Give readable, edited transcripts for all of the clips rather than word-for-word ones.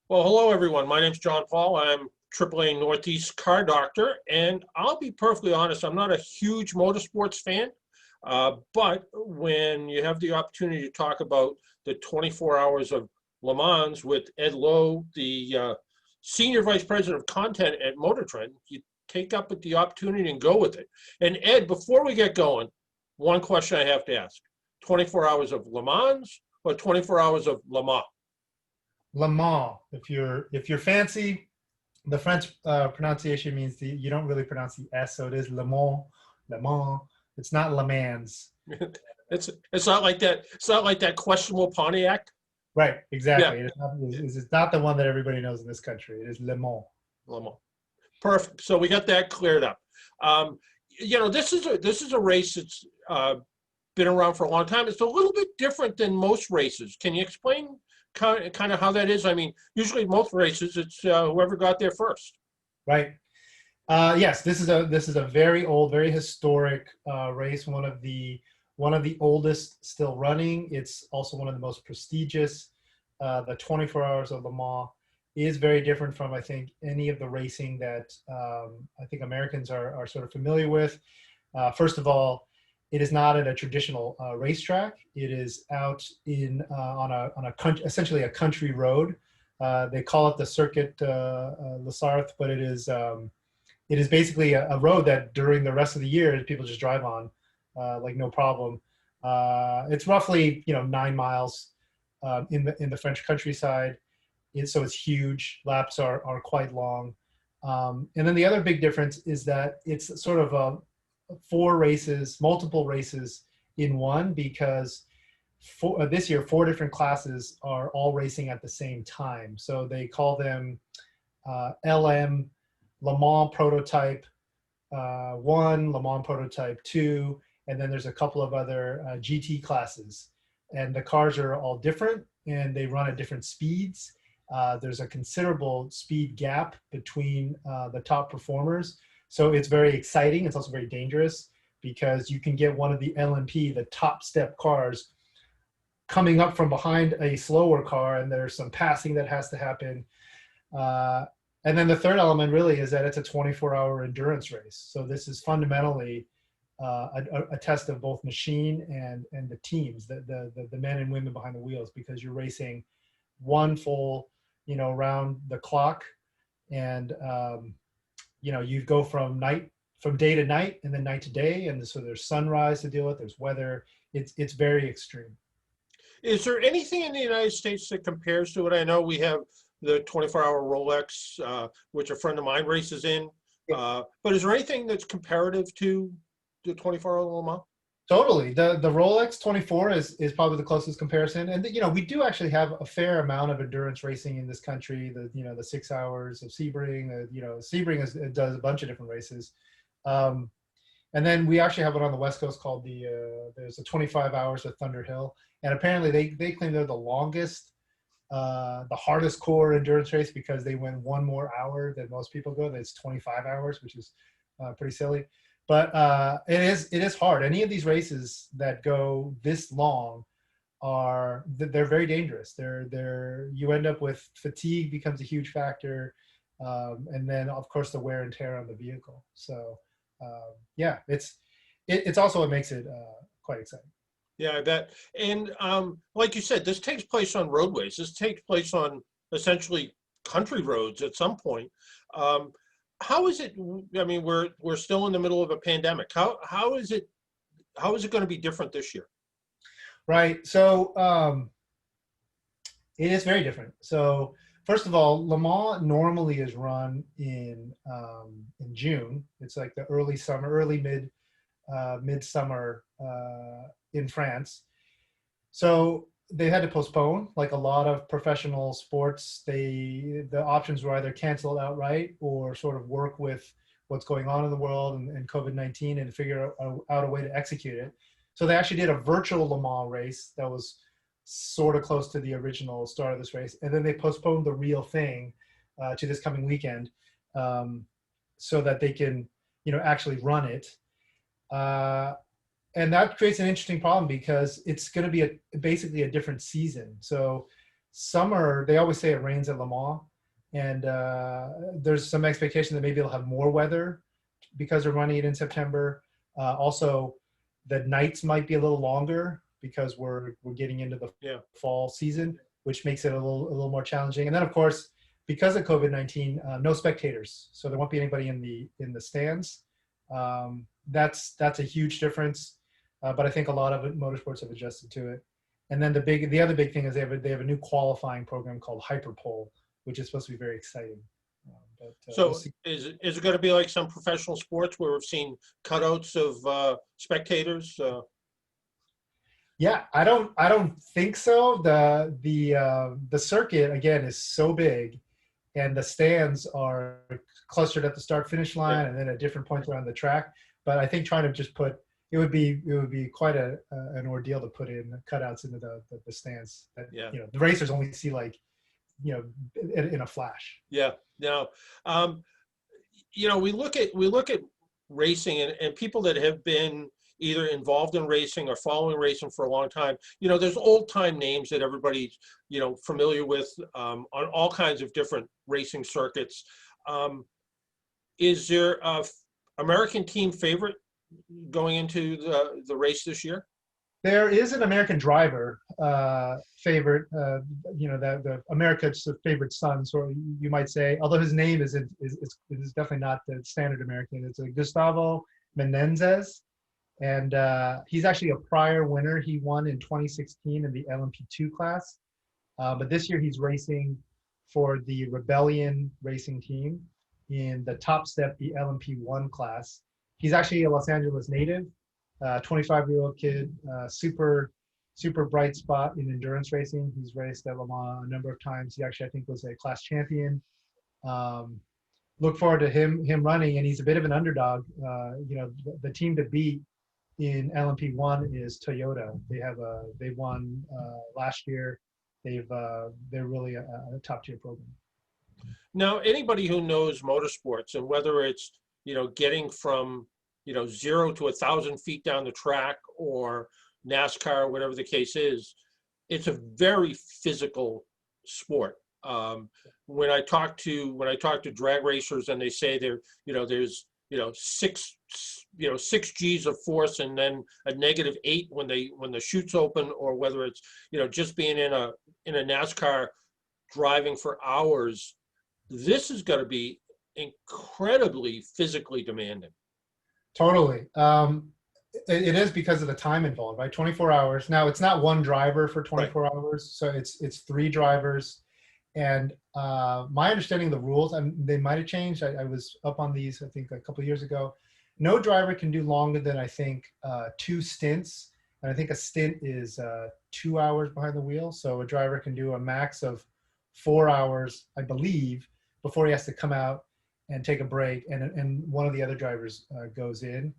Well, hello everyone. My name's John Paul. I'm AAA Northeast Car Doctor, and I'll be perfectly honest, I'm not a huge motorsports fan, but when you have the opportunity to talk about the 24 hours of Le Mans with Ed Loh, the Senior Vice President of Content at MotorTrend, you take up the opportunity and go with it. And Ed, before we get going, one question I have to ask: 24 hours of Le Mans or 24 hours of Le Mans? Le Mans. If you're fancy, the French pronunciation means you don't really pronounce the S, so it is Le Mans. Le Mans. It's not Le Mans. It's not like that. It's not like that questionable Pontiac. Right. Yeah, Exactly. It's not the one that everybody knows in this country. It is Le Mans. Le Mans. Perfect. So we got that cleared up. This is a race that's been around for a long time. It's a little bit different than most races. Can you explain kind of how that is? I mean, usually most races, it's whoever got there first. Right. Yes. This is a very old, very historic race. One of the oldest still running. It's also one of the most prestigious. The 24 Hours of Le Mans is very different from, I think, any of the racing that I think Americans are sort of familiar with. First of all, it is not at a traditional racetrack. It is out essentially a country road. They call it the Circuit Le Sarthe, but it is basically a road that during the rest of the year people just drive on like no problem. It's roughly 9 miles in the French countryside. So it's huge. Laps are quite long. And then the other big difference is that it's sort of multiple races in one, because this year, 4 different classes are all racing at the same time. So they call them LM, Le Mans Prototype 1, Le Mans Prototype 2, and then there's a couple of other GT classes. And the cars are all different, and they run at different speeds. There's a considerable speed gap between the top performers. So it's very exciting. It's also very dangerous, because you can get one of the LMP, the top step cars, coming up from behind a slower car, and there's some passing that has to happen. And then the third element really is that it's a 24-hour endurance race. So this is fundamentally a test of both machine and the teams, the men and women behind the wheels, because you're racing one full, round the clock, and you go from day to night, and then night to day, and so there's sunrise to deal with, there's weather. It's very extreme. Is there anything in the United States that compares to it? I know we have the 24-hour Rolex, which a friend of mine races in. But is there anything that's comparative to the 24-hour Le Mans? Totally. The Rolex 24 is probably the closest comparison. And we do actually have a fair amount of endurance racing in this country. The 6 hours of Sebring. Sebring does a bunch of different races. And then we actually have one on the West Coast called there's a 25 hours of Thunder Hill. And apparently they claim they're the longest, the hardest core endurance race, because they went one more hour than most people go. That's 25 hours, which is pretty silly. But it is hard. Any of these races that go this long they're very dangerous. You end up with fatigue becomes a huge factor, and then of course the wear and tear on the vehicle. So yeah, it's also what makes it quite exciting. Yeah, I bet. And like you said, this takes place on roadways. This takes place on essentially country roads at some point. How is it? I mean, we're still in the middle of a pandemic. How is it going to be different this year? Right. So it is very different. So first of all, Le Mans normally is run in June. It's like the early summer, midsummer in France. So they had to postpone, like a lot of professional sports. The options were either cancel outright or sort of work with what's going on in the world and COVID-19 and figure out a way to execute it. So they actually did a virtual Le Mans race that was sort of close to the original start of this race. And then they postponed the real thing to this coming weekend, so that they can, actually run it. And that creates an interesting problem, because it's going to be basically a different season. So summer, they always say it rains at Le Mans, and there's some expectation that maybe they'll have more weather because they're running it in September. Also, the nights might be a little longer because we're getting into the Yeah. fall season, which makes it a little more challenging. And then, of course, because of COVID-19, no spectators, so there won't be anybody in the stands. That's a huge difference, but I think a lot of motorsports have adjusted to it. And then the other big thing is they have a new qualifying program called Hyperpole, which is supposed to be very exciting. So we'll see. is it going to be like some professional sports where we've seen cutouts of spectators? Yeah, I don't think so. The circuit again is so big, and the stands are clustered at the start finish line and then at different points around the track. But I think trying to just put it would be quite an ordeal to put in cutouts into the stands that the racers only see like in a flash. Yeah. Now, we look at racing and people that have been either involved in racing or following racing for a long time. There's old time names that everybody's familiar with on all kinds of different racing circuits. Is there a American team favorite going into the race this year? There is an American driver favorite, that the America's favorite son, so you might say, although his name is definitely not the standard American. It's Gustavo Menendez, and he's actually a prior winner. He won in 2016 in the LMP2 class, but this year he's racing for the Rebellion racing team in the Top Step, the LMP1 class. He's actually a Los Angeles native. 25-year-old kid, super bright spot in endurance racing. He's raced at Le Mans a number of times. He actually, I think, was a class champion. Look forward to him running, and he's a bit of an underdog. The team to beat in LMP1 is Toyota. They won last year. They're really a top tier program. Now, anybody who knows motorsports, and whether it's getting from 0 to 1,000 feet down the track, or NASCAR, whatever the case is, it's a very physical sport. When I talk to drag racers, and they say there's 6 G's of force and then a -8 when the chute's open, or whether it's just being in a NASCAR driving for hours, this is going to be incredibly physically demanding. Totally. It is because of the time involved, right? 24 hours. Now, it's not one driver for 24 hours, so it's 3 drivers. And my understanding of the rules, they might have changed. I was up on these, I think, a couple of years ago. No driver can do longer than, I think, 2 stints. And I think a stint is 2 hours behind the wheel. So a driver can do a max of 4 hours, I believe, before he has to come out and take a break, and one of the other drivers goes in.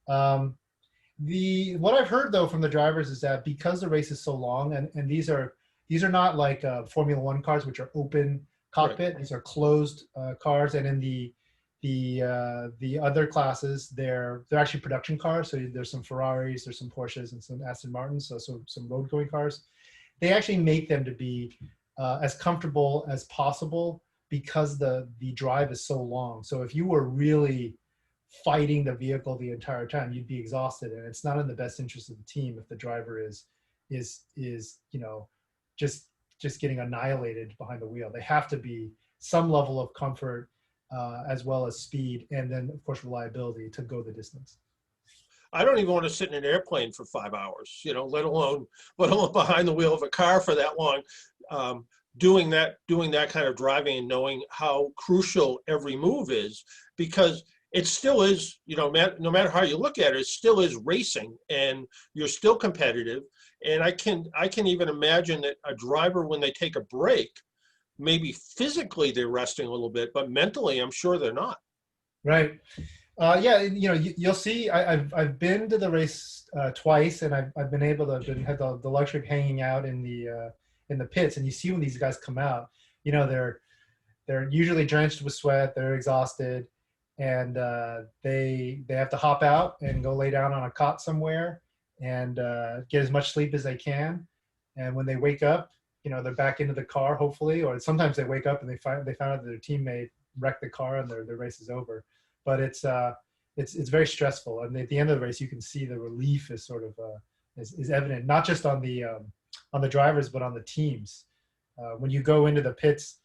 What I've heard though from the drivers is that because the race is so long, and these are not like Formula One cars, which are open cockpit. Right. These are closed cars, and in the other classes, they're actually production cars. So there's some Ferraris, there's some Porsches, and some Aston Martins. So some road going cars. They actually make them to be as comfortable as possible, because the drive is so long. So if you were really fighting the vehicle the entire time, you'd be exhausted, and it's not in the best interest of the team if the driver is just getting annihilated behind the wheel. They have to be some level of comfort as well as speed, and then of course reliability to go the distance. I don't even want to sit in an airplane for 5 hours, let alone behind the wheel of a car for that long. Doing that kind of driving and knowing how crucial every move is, because it still is, no matter how you look at it, it still is racing, and you're still competitive. And I can even imagine that a driver, when they take a break, maybe physically they're resting a little bit, but mentally, I'm sure they're not. Right. Yeah. You'll see. I've been to the race twice, and I've been able to have the luxury of hanging out in the pits, and you see when these guys come out, they're usually drenched with sweat, they're exhausted, and they have to hop out and go lay down on a cot somewhere and get as much sleep as they can. And when they wake up, they're back into the car, hopefully, or sometimes they wake up and they found out that their teammate wrecked the car and their race is over. But it's very stressful. And at the end of the race, you can see the relief is sort of is evident, not just on the drivers, but on the teams. When you go into the pits,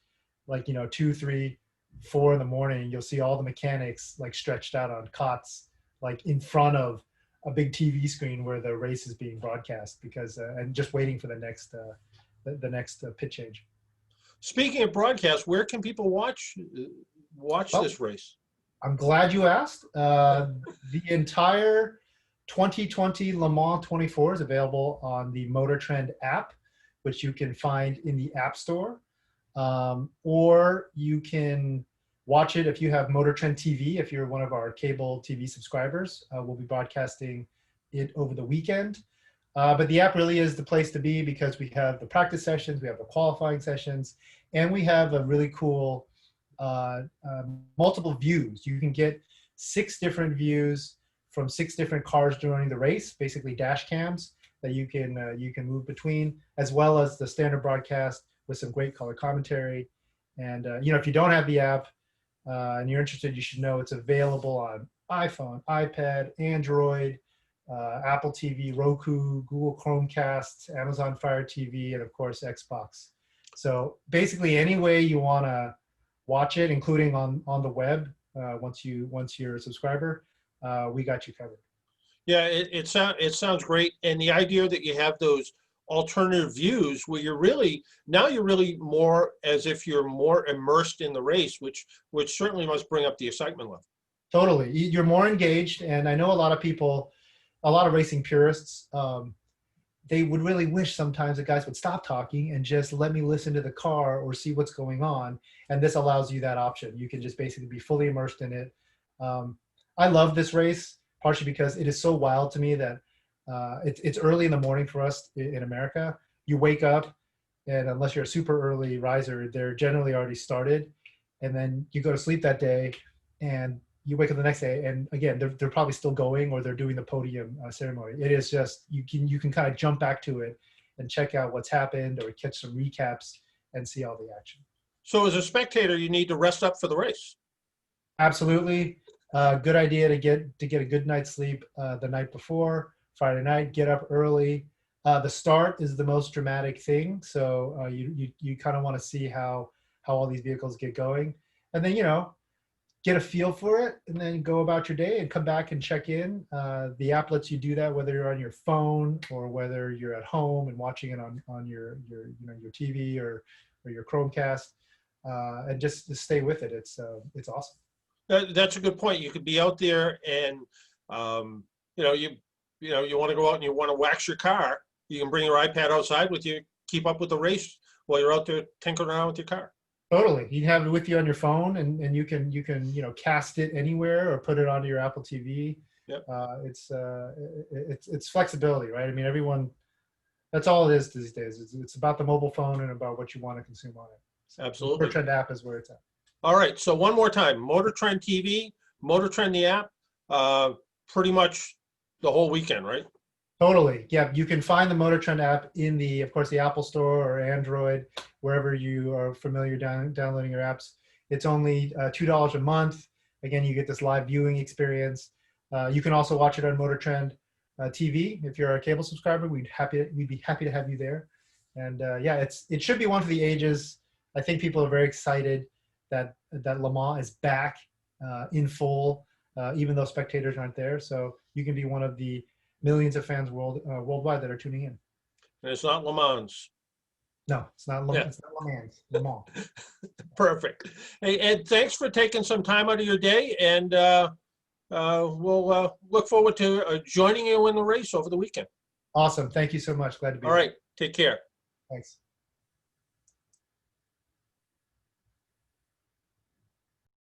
like 2, 3, 4 in the morning, you'll see all the mechanics like stretched out on cots, like in front of a big TV screen where the race is being broadcast, because and just waiting for the next pit change. Speaking of broadcast, where can people watch this race? I'm glad you asked. The entire 2020 Le Mans 24 is available on the MotorTrend app, which you can find in the App Store, or you can watch it if you have MotorTrend TV. If you're one of our cable TV subscribers, we'll be broadcasting it over the weekend. But the app really is the place to be, because we have the practice sessions, we have the qualifying sessions, and we have a really cool multiple views. You can get 6 different views from 6 different cars during the race, basically dash cams that you can move between, as well as the standard broadcast with some great color commentary. And if you don't have the app and you're interested, you should know it's available on iPhone, iPad, Android, Apple TV, Roku, Google Chromecast, Amazon Fire TV, and of course Xbox. So basically any way you want to watch it, including on the web, once you're a subscriber, we got you covered. Yeah, it sounds great, and the idea that you have those alternative views where you're really more as if you're more immersed in the race, which certainly must bring up the excitement level. Totally, you're more engaged, and I know a lot of people, a lot of racing purists, they would really wish sometimes the guys would stop talking and just let me listen to the car or see what's going on. And this allows you that option. You can just basically be fully immersed in it. I love this race, partially because it is so wild to me that it's early in the morning for us in America. You wake up, and unless you're a super early riser, they're generally already started. And then you go to sleep that day, and you wake up the next day, and again, they're probably still going, or they're doing the podium ceremony. It is just, you can kind of jump back to it and check out what's happened, or catch some recaps and see all the action. So as a spectator, you need to rest up for the race. Absolutely. Good idea to get a good night's sleep the night before, Friday night, get up early. The start is the most dramatic thing. So you kind of want to see how all these vehicles get going, and then, get a feel for it, and then go about your day and come back and check in. The app lets you do that whether you're on your phone or whether you're at home and watching it on your TV or your Chromecast, and just stay with it. It's awesome. That's a good point. You could be out there, and you want to go out and you want to wax your car. You can bring your iPad outside with you, keep up with the race while you're out there tinkering around with your car. Totally. You have it with you on your phone, and you can cast it anywhere or put it onto your Apple TV. Yep. It's flexibility, right? I mean, everyone, that's all it is these days. It's about the mobile phone and about what you want to consume on it. So absolutely. MotorTrend app is where it's at. All right. So one more time, MotorTrend TV, MotorTrend the app, pretty much the whole weekend, right? Totally. Yeah, you can find the MotorTrend app in of course, the Apple Store or Android, wherever you are familiar downloading your apps. It's only $2 a month. Again, you get this live viewing experience. You can also watch it on MotorTrend TV. If you're a cable subscriber, we'd be happy to have you there. And yeah, it should be one for the ages. I think people are very excited that Le Mans is back in full, even though spectators aren't there. So you can be one of the millions of fans worldwide that are tuning in. And it's not Le Mans. No, it's not Le Mans. Le Mans. Perfect. Hey, Ed, thanks for taking some time out of your day, and we'll look forward to joining you in the race over the weekend. Awesome. Thank you so much. Glad to be here. All right. Take care. Thanks.